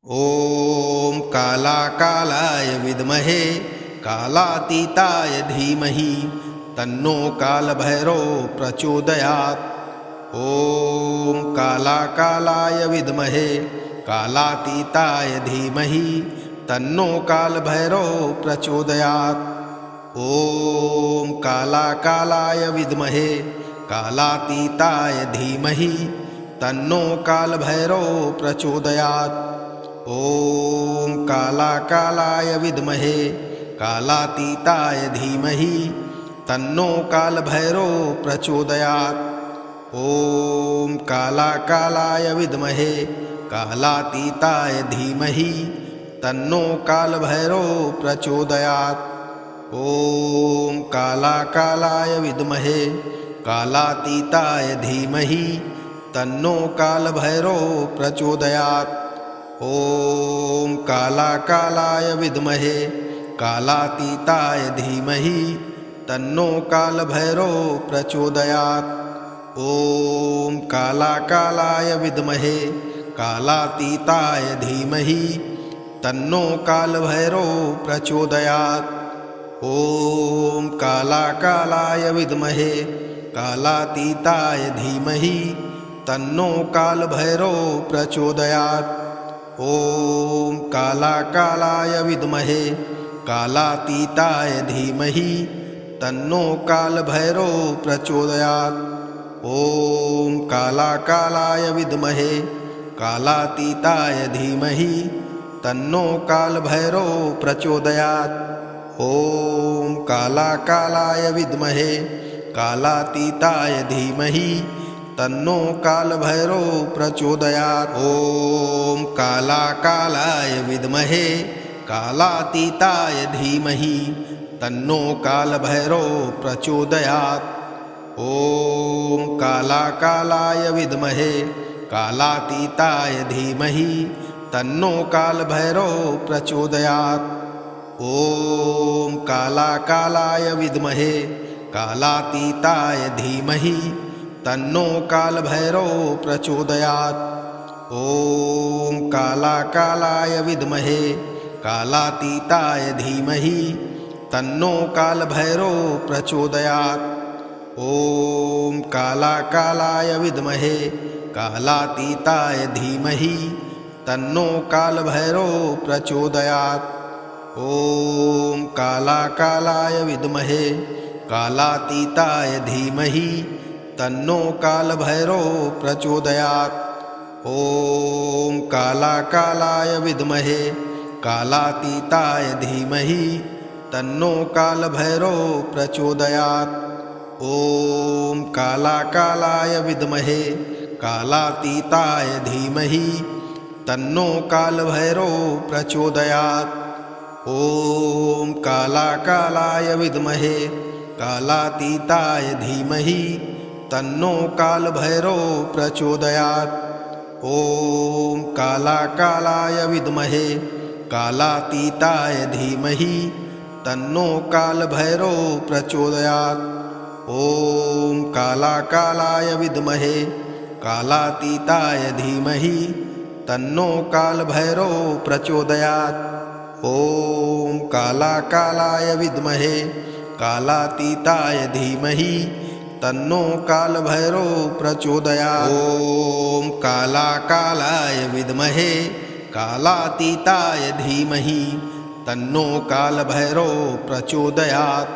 ॐ कालाकालाय विद्महे कालातीताय धीमहि तन्नो कालभैरव प्रचोदयात्। ॐ कालाकालाय विद्महे कालातीताय धीमहि तन्नो कालभैरव प्रचोदयात्। ॐ कालाकालाय विद्महे कालातीताय धीमहि तन्नो कालभैरव प्रचोदयात्। ॐ कालाकालाय विद्महे कालातीताय धीमहि तन्नो कालभैरव प्रचोदयात्। ॐ कालाकालाय विद्महे कालातीताय धीमहि तन्नो कालभैरव प्रचोदयात्। ॐ कालाकालाय विद्महे कालातीताय धीमहि तन्नो कालभैरव प्रचोदयात्। ॐ कालाकालाय विद्महे कालातीताय धीमहि तन्नो कालभैरव प्रचोदयात्। ॐ कालाकालाय विद्महे कालातीताय धीमहि तन्नो कालभैरव प्रचोदयात्। ॐ कालाकालाय विद्महे कालातीताय धीमहि तन्नो कालभैरव प्रचोदयात्। ॐ कालाकालाय विद्महे कालातीताय धीमहि तन्नो कालभैरव प्रचोदयात्। ॐ कालाकालाय विद्महे कालातीताय धीमहि तन्नो कालभैरव प्रचोदयात्। ॐ कालाकालाय विद्महे कालातीताय धीमहि तन्नो कालभैरव प्रचोदयात्। ॐ कालाकालाय विद्महे कालातीताय धीमहि तन्नो कालभैरव प्रचोदयात्। ॐ कालाकालाय विद्महे कालातीताय धीमहि तन्नो कालभैरव प्रचोदयात्। ॐ कालाकालाय विद्महे कालातीताय धीमहि तन्नो कालभैरव प्रचोदयात्। ॐ कालाकालाय विद्महे कालातीताय धीमहि तन्नो कालभैरव प्रचोदयात्। ॐ कालाकालाय विद्महे कालातीताय धीमहि तन्नो कालभैरव प्रचोदयात्। ॐ कालाकालाय विद्महे कालातीताय धीमहि तन्नो कालभैरव प्रचोदयात्। ॐ कालाकालाय विद्महे कालातीताय धीमहि तन्नो कालभैरव प्रचोदयात्। ॐ कालाकालाय विद्महे कालातीताय धीमहि तन्नो कालभैरव प्रचोदयात्। ॐ कालाकालाय विद्महे कालातीताय धीमहि तन्नो कालभैरव प्रचोदयात्। ॐ कालाकालाय विद्महे कालातीताय धीमहि तन्नो कालभैरव प्रचोदयात्। ॐ कालाकालाय विद्महे कालातीताय धीमहि तन्नो कालभैरव प्रचोदयात्। ॐ कालाकालाय विद्महे कालातीताय धीमहि तन्नो कालभैरव प्रचोदयात्। ॐ कालाकालाय विद्महे कालातीताय धीमहि तन्नो कालभैरव प्रचोदयात्।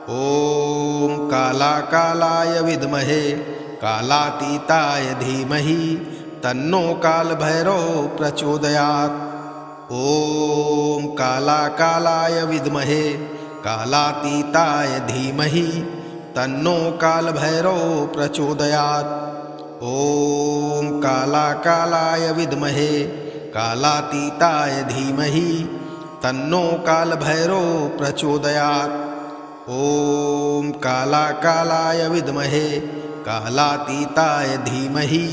ॐ कालाकालाय विद्महे कालातीताय धीमहि तन्नो कालभैरव प्रचोदयात्। ॐ कालाकालाय विद्महे कालातीताय धीमहि तन्नो कालभैरव प्रचोदयात्। ॐ कालाकालाय विद्महे कालातीताय धीमहि तन्नो कालभैरव प्रचोदयात्। ॐ कालाकालाय विद्महे कालातीताय धीमहि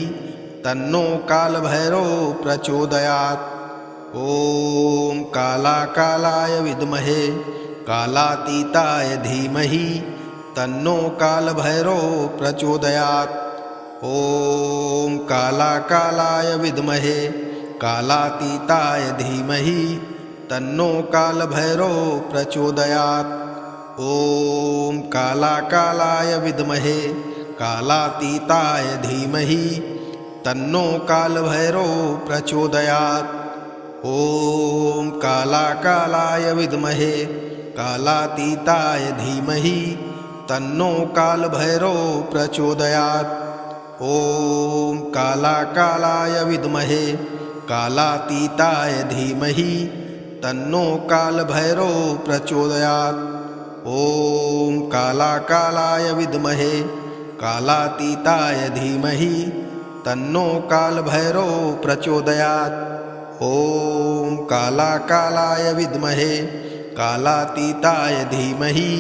तन्नो कालभैरव प्रचोदयात्। ॐ कालाकालाय विद्महे कालातीताय धीमहि तन्नो कालभैरव प्रचोदयात्। ॐ कालाकालाय विद्महे कालातीताय धीमहि तन्नो कालभैरव प्रचोदयात्। ॐ कालाकालाय विद्महे कालातीताय धीमहि तन्नो कालभैरव प्रचोदयात्। ॐ कालाकालाय विद्महे कालातीताय धीमहि तन्नो कालभैरव प्रचोदयात्। ॐ कालाकालाय विद्महे कालातीताय धीमहि तन्नो कालभैरव प्रचोदयात्। ॐ कालाकालाय विद्महे कालातीताय धीमहि तन्नो कालभैरव प्रचोदयात्। ॐ कालाकालाय विद्महे कालातीताय धीमहि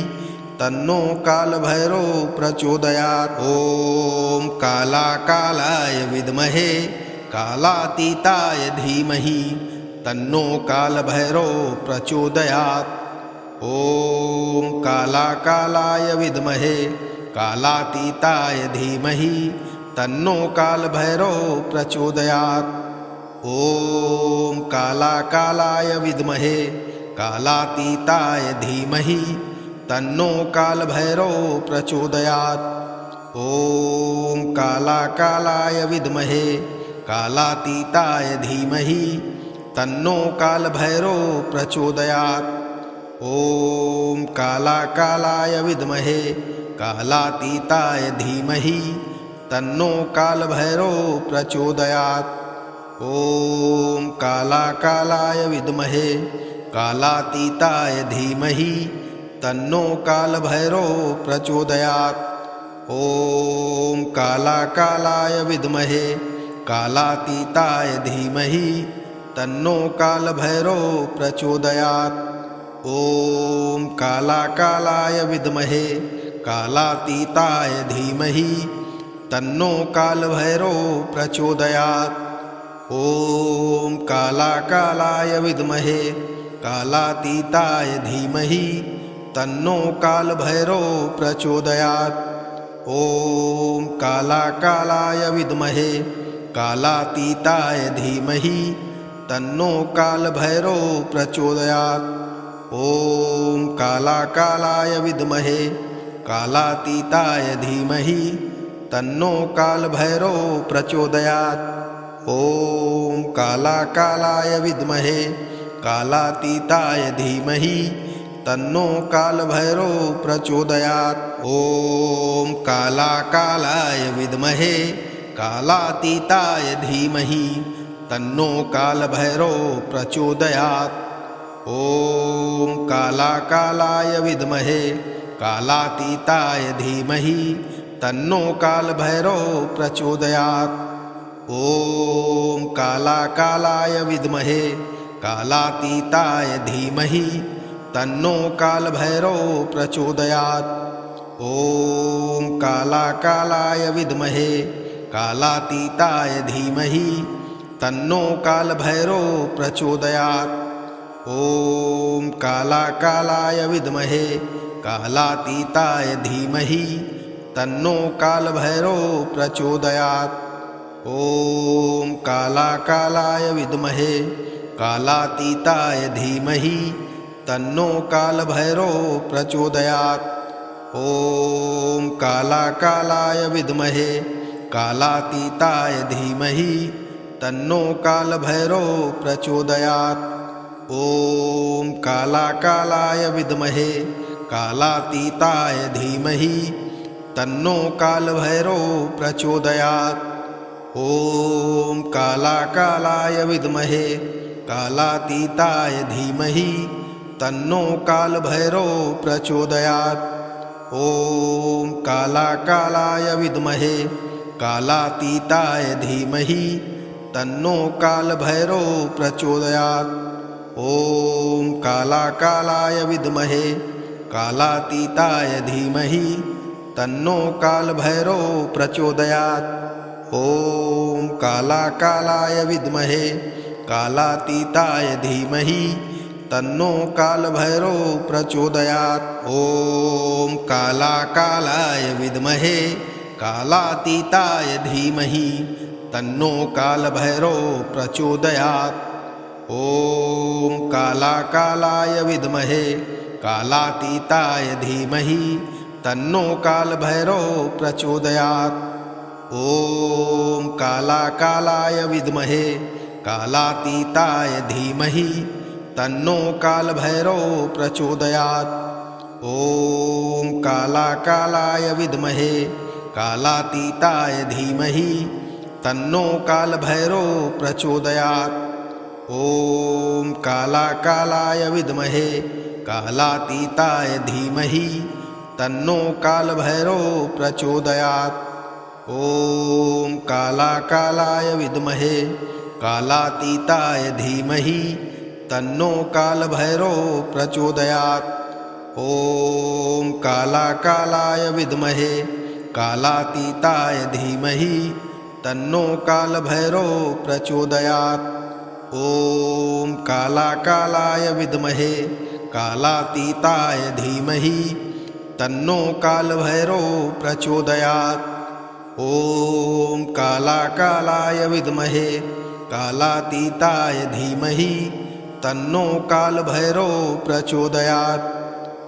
तन्नो कालभैरव प्रचोदयात्। ॐ कालाकालाय विद्महे कालातीताय धीमहि तन्नो कालभैरव प्रचोदयात्। ॐ कालाकालाय विद्महे कालातीताय धीमहि तन्नो कालभैरव प्रचोदयात्। ॐ कालाकालाय विद्महे कालातीताय धीमहि तन्नो कालभैरव प्रचोदयात्। ॐ कालाकालाय विद्महे कालातीताय धीमहि तन्नो कालभैरव प्रचोदयात्। ॐ कालाकालाय विद्महे कालातीताय धीमहि तन्नो कालभैरव प्रचोदयात्। ॐ कालाकालाय विद्महे कालातीताय धीमहि तन्नो कालभैरव प्रचोदयात्। ॐ कालाकालाय विद्महे कालातीताय धीमहि तन्नो कालभैरव प्रचोदयात्। ॐ कालाकालाय विद्महे कालातीताय धीमहि तन्नो कालभैरव प्रचोदयात्। ॐ कालाकालाय विद्महे कालातीताय धीमहि तन्नो कालभैरव प्रचोदयात्। ॐ कालाकालाय विद्महे कालातीताय धीमहि तन्नो कालभैरव प्रचोदयात्। ॐ कालाकालाय विद्महे कालातीताय धीमहि तन्नो कालभैरव प्रचोदयात्। ॐ कालाकालाय विद्महे कालातीताय धीमहि तन्नो कालभैरव प्रचोदयात्। ॐ कालाकालाय विद्महे कालातीताय धीमहि तन्नो कालभैरव प्रचोदयात्। ॐ कालाकालाय विद्महे कालातीताय धीमहि तन्नो कालभैरव प्रचोदयात्। ॐ कालाकालाय विद्महे कालातीताय धीमहि तन्नो कालभैरव प्रचोदयात्। ॐ कालाकालाय विद्महे कालातीताय धीमहि तन्नो कालभैरव प्रचोदयात्। ॐ कालाकालाय विद्महे कालातीताय धीमहि तन्नो कालभैरव प्रचोदयात्। ॐ कालाकालाय विद्महे कालातीताय धीमहि तन्नो कालभैरव प्रचोदयात्। ॐ कालाकालाय विद्महे कालातीताय धीमहि तन्नो कालभैरव प्रचोदयात्। ॐ कालाकालाय विद्महे कालातीताय धीमहि तन्नो कालभैरव प्रचोदयात्। ॐ कालाकालाय विद्महे कालातीताय धीमहि तन्नो कालभैरव प्रचोदयात्। ॐ कालाकालाय विद्महे कालातीताय धीमहि तन्नो कालभैरव प्रचोदयात्। ॐ कालाकालाय विद्महे कालातीताय धीमहि तन्नो कालभैरव प्रचोदयात्। ॐ कालाकालाय विद्महे कालातीताय धीमहि तन्नो कालभैरव प्रचोदयात्। ॐ कालाकालाय विद्महे कालातीताय धीमहि तन्नो कालभैरव प्रचोदयात्। ॐ कालाकालाय विद्महे कालातीताय धीमहि तन्नो कालभैरव प्रचोदयात्। ॐ कालाकालाय विद्महे कालातीताय धीमहि तन्नो कालभैरव प्रचोदयात्। ॐ कालाकालाय विद्महे कालातीताय धीमहि तन्नो कालभैरव प्रचोदयात्। ॐ कालाकालाय विद्महे कालातीताय धीमहि तन्नो कालभैरव प्रचोदयात्। ॐ कालाकालाय विद्महे कालातीताय धीमहि तन्नो कालभैरव प्रचोदयात्। ॐ कालाकालाय विद्महे कालातीताय धीमहि तन्नो कालभैरव प्रचोदयात्। ॐ कालाकालाय विद्महे कालातीताय धीमहि तन्नो कालभैरव प्रचोदयात्। ॐ कालाकालाय विद्महे कालातीताय धीमहि तन्नो कालभैरव प्रचोदयात्।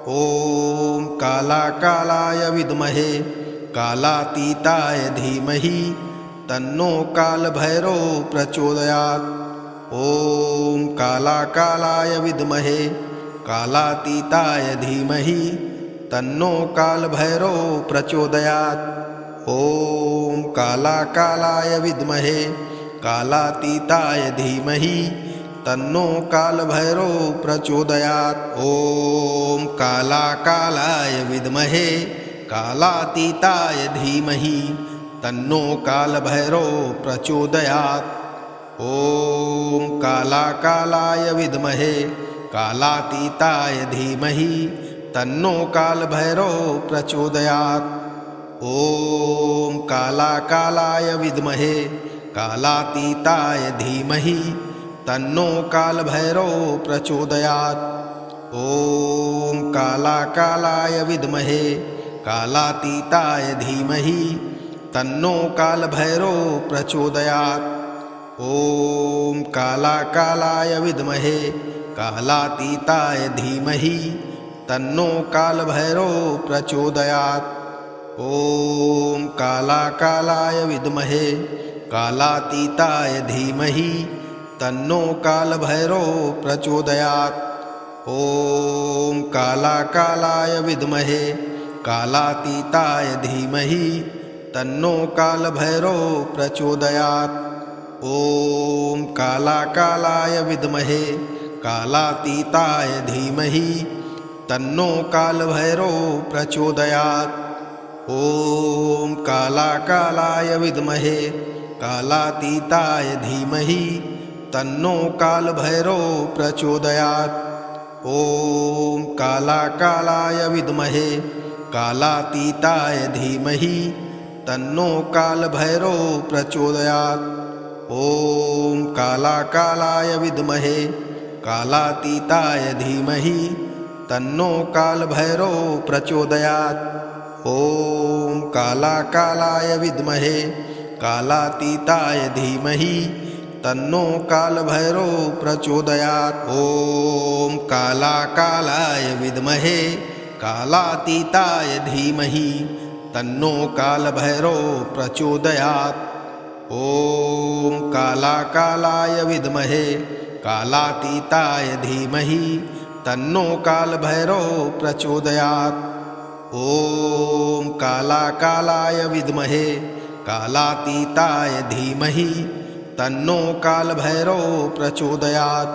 ॐ कालाकालाय विद्महे कालातीताय धीमहि तन्नो कालभैरव प्रचोदयात्। ॐ कालाकालाय विद्महे कालातीताय धीमहि तन्नो कालभैरव प्रचोदयात्। ॐ कालाकालाय विद्महे कालातीताय धीमहि तन्नो कालभैरव प्रचोदयात्। ॐ कालाकालाय विद्महे कालातीताय धीमहि तन्नो कालभैरव प्रचोदयात्। ॐ कालाकालाय विद्महे कालातीताय धीमहि तन्नो कालभैरव प्रचोदयात्। ॐ कालाकालाय विद्महे कालातीताय धीमहि तन्नो कालभैरव प्रचोदयात्। ॐ कालाकालाय विद्महे कालातीताय धीमहि तन्नो कालभैरव प्रचोदयात्। ॐ कालाकालाय विद्महे कालातीताय धीमहि तन्नो कालभैरव प्रचोदयात्। ॐ कालाकालाय विद्महे कालातीताय धीमहि तन्नो कालभैरव प्रचोदयात्। ॐ कालाकालाय विद्महे कालातीताय धीमहि तन्नो कालभैरव प्रचोदयात्। ॐ कालाकालाय विद्महे कालातीताय धीमहि तन्नो कालभैरव प्रचोदयात्। ॐ कालाकालाय विद्महे कालातीताय धीमहि तन्नो कालभैरव प्रचोदयात्। ॐ कालाकालाय विद्महे कालातीताय धीमहि तन्नो कालभैरव प्रचोदयात्। ॐ कालाकालाय विद्महे कालातीताय धीमहि तन्नो कालभैरव प्रचोदयात्। ॐ कालाकालाय विद्महे कालातीताय धीमहि तन्नो कालभैरव प्रचोदयात्। ॐ कालाकालाय विद्महे कालातीताय धीमहि तन्नो कालभैरव प्रचोदयात्। ॐ कालाकालाय विद्महे कालातीताय धीमहि तन्नो कालभैरव प्रचोदयात्। ॐ कालाकालाय विद्महे कालातीताय धीमहि तन्नो कालभैरव प्रचोदयात्।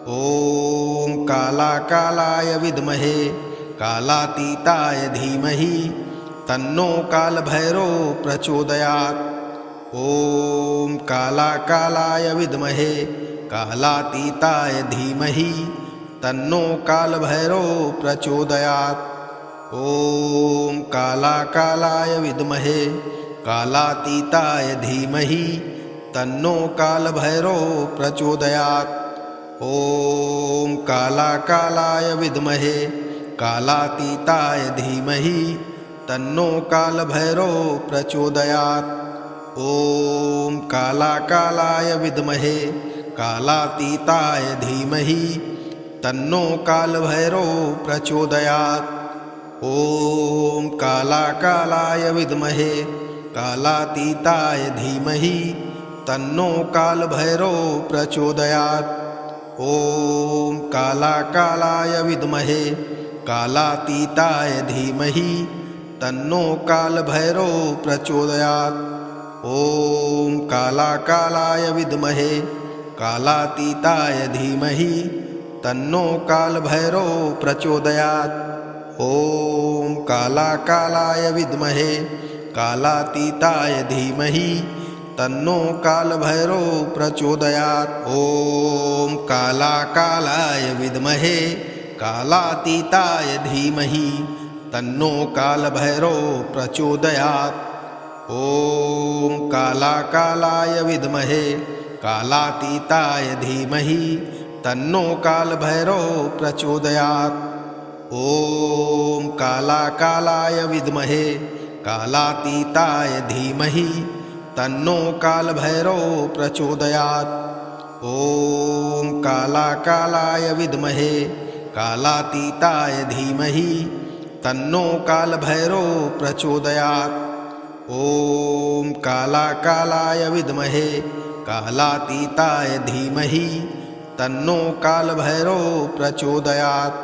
ॐ कालाकालाय विद्महे कालातीताय धीमहि तन्नो कालभैरव प्रचोदयात्। ॐ कालाकालाय विद्महे कालातीताय धीमहि तन्नो कालभैरव प्रचोदयात्। ॐ कालाकालाय विद्महे कालातीताय धीमहि तन्नो कालभैरव प्रचोदयात्। ॐ कालाकालाय विद्महे कालातीताय धीमहि तन्नो कालभैरव प्रचोदयात्। ॐ कालाकालाय विद्महे कालातीताय धीमहि तन्नो कालभैरव प्रचोदयात्। ॐ कालाकालाय विद्महे कालातीताय धीमहि तन्नो कालभैरव प्रचोदयात्। ॐ कालाकालाय विद्महे कालातीताय धीमहि तन्नो कालभैरव प्रचोदयात्। ॐ कालाकालाय विद्महे कालातीताय धीमहि तन्नो कालभैरव प्रचोदयात्। ॐ कालाकालाय विद्महे कालातीताय धीमहि तन्नो कालभैरव प्रचोदयात्। ॐ कालाकालाय विद्महे कालातीताय धीमहि तन्नो कालभैरव प्रचोदयात्। ॐ कालाकालाय विद्महे कालातीताय धीमहि तन्नो कालभैरव प्रचोदयात्। ॐ कालाकालाय विद्महे कालातीताय धीमहि तन्नो कालभैरव प्रचोदयात्। ॐ कालाकालाय विद्महे कालातीताय धीमहि तन्नो कालभैरव प्रचोदयात्। ॐ कालाकालाय विद्महे कालातीताय धीमहि तन्नो कालभैरव प्रचोदयात्।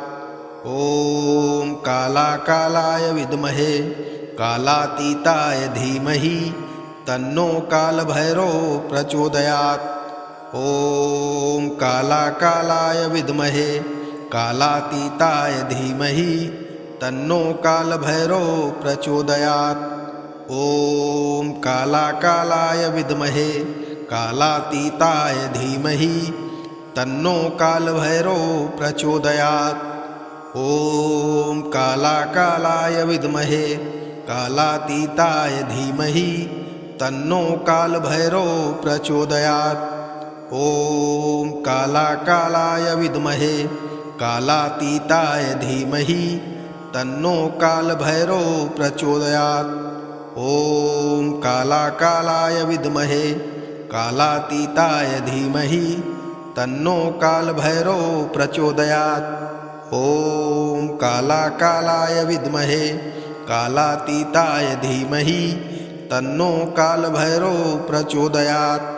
ॐ कालाकालाय विद्महे कालातीताय धीमहि तन्नो कालभैरव प्रचोदयात्। ॐ कालाकालाय विद्महे कालातीताय धीमहि तन्नो कालभैरव प्रचोदयात्। ॐ कालाकालाय विद्महे कालातीताय धीमहि तन्नो कालभैरव प्रचोदयात्। ॐ कालाकालाय विद्महे कालातीताय धीमहि तन्नो कालभैरव प्रचोदयात्। ॐ कालाकालाय विद्महे कालातीताय धीमहि तन्नो कालभैरव प्रचोदयात्। ॐ कालाकालाय विद्महे कालातीताय धीमहि तन्नो कालभैरव प्रचोदयात्। ॐ कालाकालाय विद्महे कालातीताय धीमहि तन्नो कालभैरव प्रचोदयात्।